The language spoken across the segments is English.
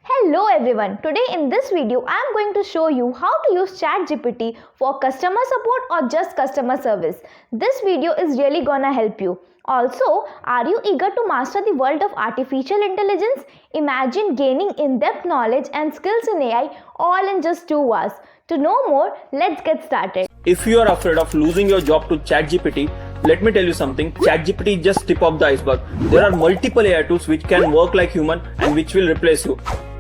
Hello everyone, today in this video I am going to show you how to use ChatGPT for customer support or just customer service. This video is really gonna help you. Also, are you eager to master the world of artificial intelligence? Imagine gaining in-depth knowledge and skills in AI all in just 2 hours. To know more, let's get started. If you are afraid of losing your job to ChatGPT, let me tell you something. ChatGPT is just tip of the iceberg. There are multiple AI tools which can work like human and which will replace you.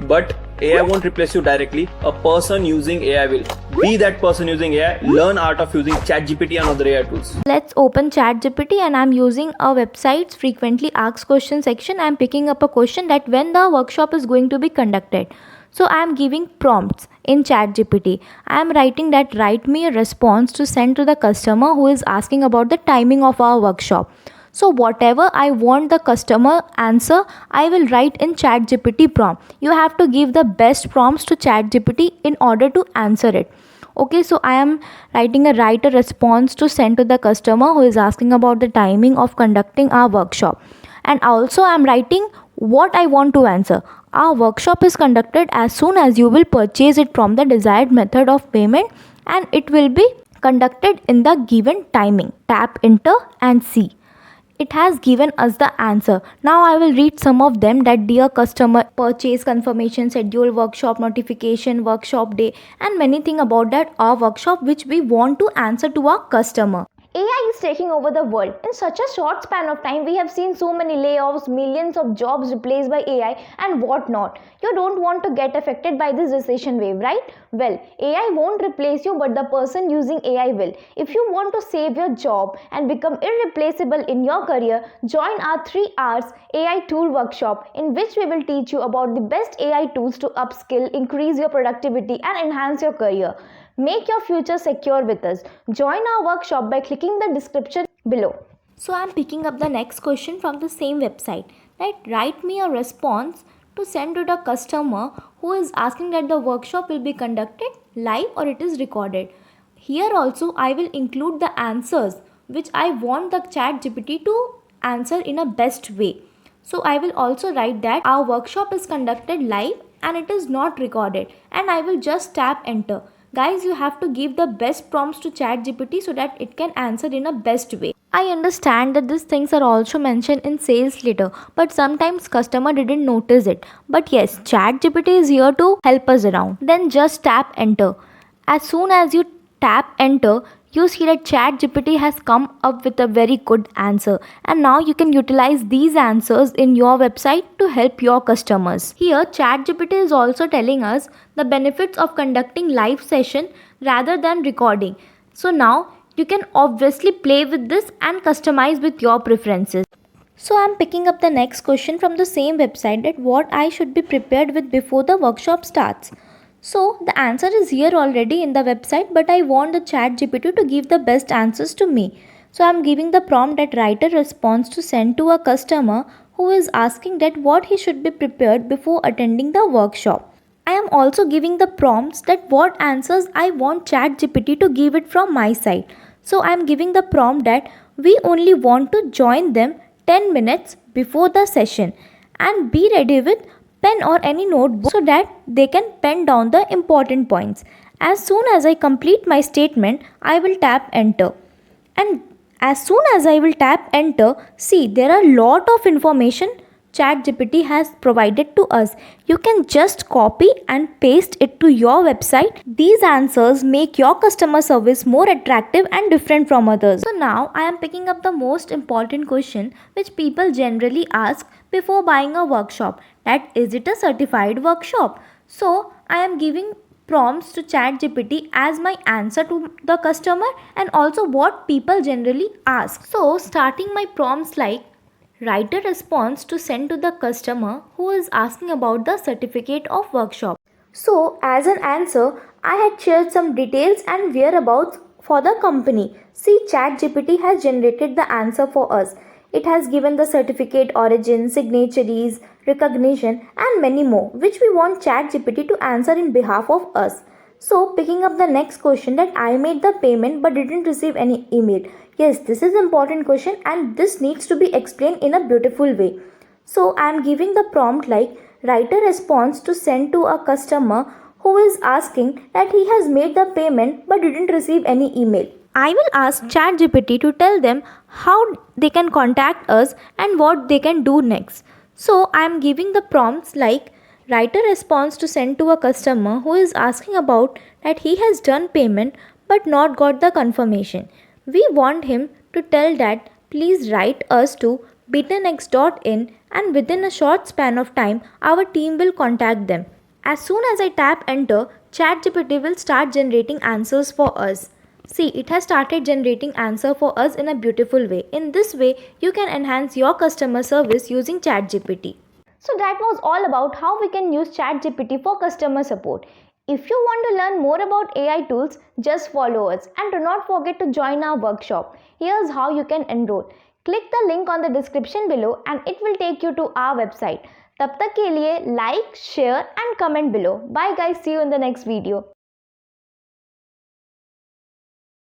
But AI won't replace you directly. A person using AI will. Be that person using AI. Learn art of using ChatGPT and other AI tools. Let's open ChatGPT and I'm using a website's frequently asked question section. I'm picking up a question that when the workshop is going to be conducted. So I'm giving prompts in ChatGPT. I'm writing that write me a response to send to the customer who is asking about the timing of our workshop. So whatever I want the customer answer, I will write in ChatGPT prompt. You have to give the best prompts to ChatGPT in order to answer it. Okay, so I am writing a write a response to send to the customer who is asking about the timing of conducting our workshop. And also I am writing what I want to answer. Our workshop is conducted as soon as you will purchase it from the desired method of payment, and it will be conducted in the given timing. Tap enter and see. It has given us the answer. Now I will read some of them, that dear customer, purchase confirmation, schedule, workshop notification, workshop day, and many things about that our workshop which we want to answer to our customer. AI is taking over the world. In such a short span of time, we have seen so many layoffs, millions of jobs replaced by AI and whatnot. You don't want to get affected by this recession wave, right? Well, AI won't replace you, but the person using AI will. If you want to save your job and become irreplaceable in your career, join our 3 hours AI tool workshop, in which we will teach you about the best AI tools to upskill, increase your productivity and enhance your career. Make your future secure with us. Join our workshop by clicking the description below. So I'm picking up the next question from the same website, that write me a response to send to the customer who is asking that the workshop will be conducted live or it is recorded. Here also I will include the answers which I want the ChatGPT to answer in a best way. So I will also write that our workshop is conducted live and it is not recorded, and I will just tap enter. Guys, you have to give the best prompts to ChatGPT so that it can answer in a best way. I understand that these things are also mentioned in sales letter, but sometimes customer didn't notice it. But yes, ChatGPT is here to help us around. Then just tap enter. As soon as you tap enter, you see that ChatGPT has come up with a very good answer, and now you can utilize these answers in your website to help your customers. Here ChatGPT is also telling us the benefits of conducting live session rather than recording. So now you can obviously play with this and customize with your preferences. So I'm picking up the next question from the same website, that what I should be prepared with before the workshop starts. So the answer is here already in the website, but I want the ChatGPT to give the best answers to me. So I'm giving the prompt that write a response to send to a customer who is asking that what he should be prepared before attending the workshop. I am also giving the prompts that what answers I want ChatGPT to give it from my side. So I am giving the prompt that we only want to join them 10 minutes before the session, and be ready with pen or any notebook so that they can pen down the important points. As soon as I complete my statement, I will tap enter. And as soon as I will tap enter, see, there are a lot of information ChatGPT has provided to us. You can just copy and paste it to your website. These answers make your customer service more attractive and different from others. So now I am picking up the most important question which people generally ask before buying a workshop, that is it a certified workshop? So I am giving prompts to ChatGPT as my answer to the customer, and also what people generally ask. So starting my prompts like write a response to send to the customer who is asking about the certificate of workshop. So as an answer, I had shared some details and whereabouts for the company. See, ChatGPT has generated the answer for us. It has given the certificate origin, signatories, recognition and many more, which we want ChatGPT to answer in behalf of us. So picking up the next question, that I made the payment but didn't receive any email. Yes, this is an important question and this needs to be explained in a beautiful way. So I am giving the prompt like write a response to send to a customer who is asking that he has made the payment but didn't receive any email. I will ask ChatGPT to tell them how they can contact us and what they can do next. So I am giving the prompts like write a response to send to a customer who is asking about that he has done payment but not got the confirmation. We want him to tell that please write us to be10x.in and within a short span of time our team will contact them. As soon as I tap enter, ChatGPT will start generating answers for us. See, it has started generating answer for us in a beautiful way. In this way, you can enhance your customer service using ChatGPT. So that was all about how we can use ChatGPT for customer support. If you want to learn more about AI tools, just follow us and do not forget to join our workshop. Here's how you can enroll. Click the link on the description below and it will take you to our website. तब तक के लिए like, share and comment below. Bye guys, see you in the next video.